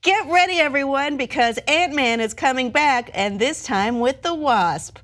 Get ready, everyone, because Ant-Man is coming back, and this time with the Wasp.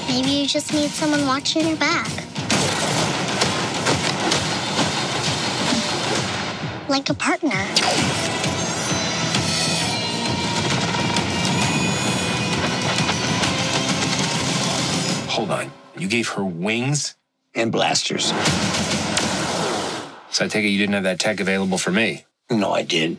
Maybe you just need someone watching your back. Like a partner. Hold on. You gave her wings? And blasters. So I take it you didn't have that tech available for me? No, I did.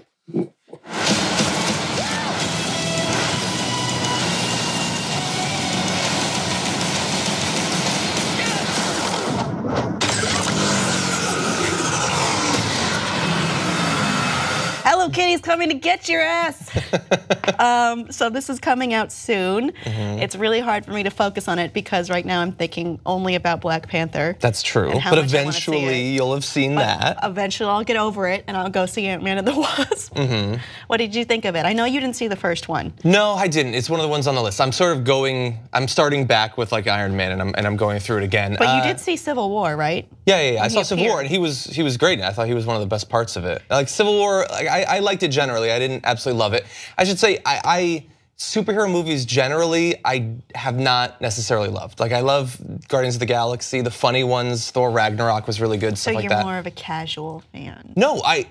Hello Kitty's coming to get your ass. So this is coming out soon. It's really hard for me to focus on it because right now I'm thinking only about Black Panther. That's true, but eventually you'll have seen that. Eventually I'll get over it and I'll go see Ant-Man and the Wasp. What did you think of it? I know you didn't see the first one. No, I didn't. It's one of the ones on the list. I'm starting back with like Iron Man and I'm going through it again. But you did see Civil War, right? Yeah. I saw Civil War and he was great. I thought he was one of the best parts of it. Like Civil War, I liked it generally. I didn't absolutely love it. I should say superhero movies generally I have not necessarily loved. Like I love Guardians of the Galaxy, the funny ones. Thor Ragnarok was really good. Stuff like that. So you're more of a casual fan. No, I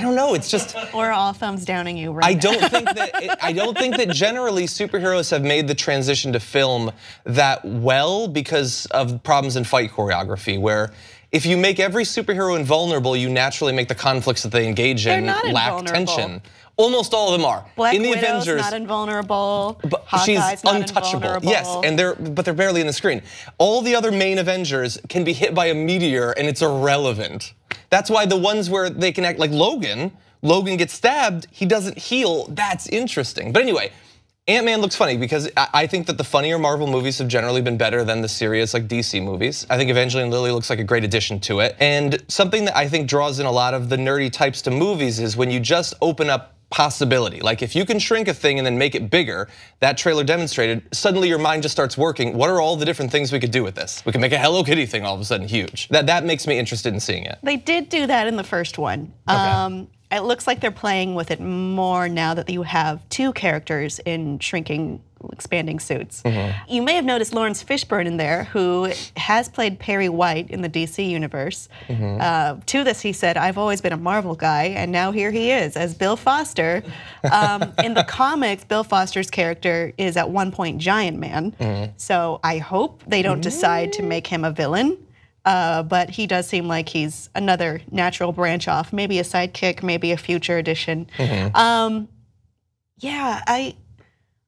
don't know. It's just we're all thumbs downing you right I now. don't think that generally superheroes have made the transition to film that well because of problems in fight choreography where if you make every superhero invulnerable, you naturally make the conflicts that they engage in lack tension. Almost all of them are. Black in the Widow's Avengers, not invulnerable. But Hawkeye's she's not untouchable. invulnerable. Yes, and they're barely in the screen. All the other main Avengers can be hit by a meteor and it's irrelevant. That's why the ones where they can act like Logan gets stabbed, he doesn't heal. That's interesting. But anyway, Ant-Man looks funny because I think that the funnier Marvel movies have generally been better than the serious like DC movies. I think Evangeline Lilly looks like a great addition to it. And something that I think draws in a lot of the nerdy types to movies is when you just open up possibility. Like if you can shrink a thing and then make it bigger, that trailer demonstrated, suddenly your mind just starts working. What are all the different things we could do with this? We can make a Hello Kitty thing all of a sudden huge. That makes me interested in seeing it. They did do that in the first one. Okay. It looks like they're playing with it more now that you have two characters in shrinking, expanding suits. You may have noticed Lawrence Fishburne in there, who has played Perry White in the DC universe. To this he said, I've always been a Marvel guy, and now here he is as Bill Foster. In the comics, Bill Foster's character is at one point Giant Man. So I hope they don't decide to make him a villain. But he does seem like he's another natural branch off, maybe a sidekick, maybe a future addition. Yeah,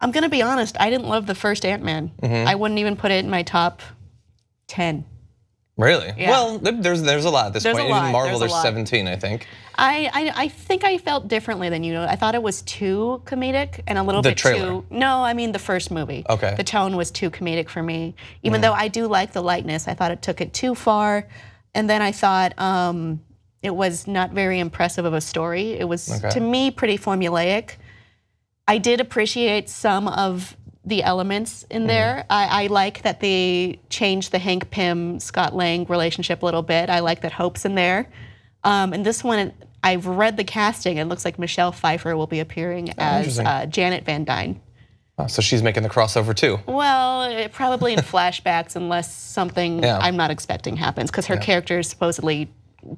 I'm gonna be honest, I didn't love the first Ant-Man. I wouldn't even put it in my top 10. Really? Yeah. Well, there's a lot at this point. Even Marvel, there's 17, I think. I think I felt differently than you. I thought it was too comedic and a little bit too. No, I mean the first movie. Okay. The tone was too comedic for me. Even though I do like the lightness, I thought it took it too far. And then I thought it was not very impressive of a story. It was, to me, pretty formulaic. I did appreciate some of the elements in there. I like that they changed the Hank Pym, Scott Lang relationship a little bit. I like that Hope's in there. And this one, I've read the casting. It looks like Michelle Pfeiffer will be appearing as Janet Van Dyne. Oh, so she's making the crossover too. Well, probably in flashbacks unless something I'm not expecting happens because her character is supposedly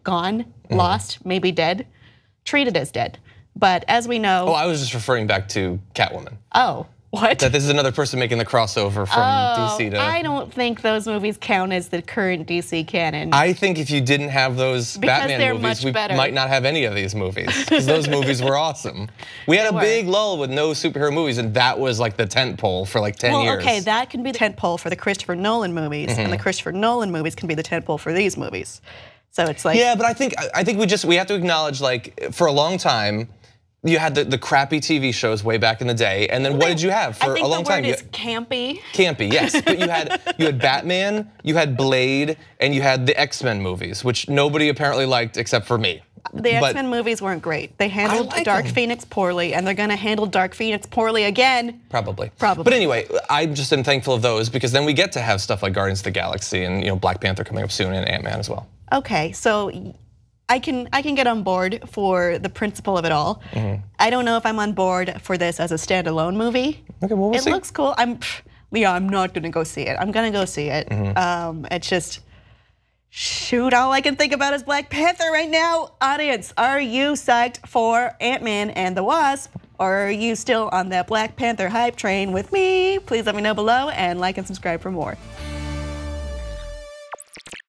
gone, lost, maybe dead, treated as dead. But as we know. Oh, I was just referring back to Catwoman. Oh. What? That this is another person making the crossover from DC to. I don't think those movies count as the current DC canon. I think if you didn't have those Batman movies, we might not have any of these movies because those movies were awesome. We had a big lull with no superhero movies, and that was like the tent pole for like 10 years. Okay, that can be the tent pole for the Christopher Nolan movies, and the Christopher Nolan movies can be the tent pole for these movies. So it's like but I think we have to acknowledge, like, for a long time, You had the crappy TV shows way back in the day, and then what did you have for a long time? I think the word is campy. Campy, yes. But you had Batman, you had Blade, and you had the X-Men movies, which nobody apparently liked except for me. The X-Men movies weren't great. They handled Dark Phoenix poorly, and they're going to handle Dark Phoenix poorly again. Probably. Probably. But anyway, I'm just thankful of those because then we get to have stuff like Guardians of the Galaxy and Black Panther coming up soon and Ant-Man as well. Okay, so I can get on board for the principle of it all. I don't know if I'm on board for this as a standalone movie. Okay, well, we'll see. It looks cool. I'm not going to go see it. I'm going to go see it. It's just, shoot, all I can think about is Black Panther right now. Audience, are you psyched for Ant-Man and the Wasp? Or are you still on that Black Panther hype train with me? Please let me know below and like and subscribe for more.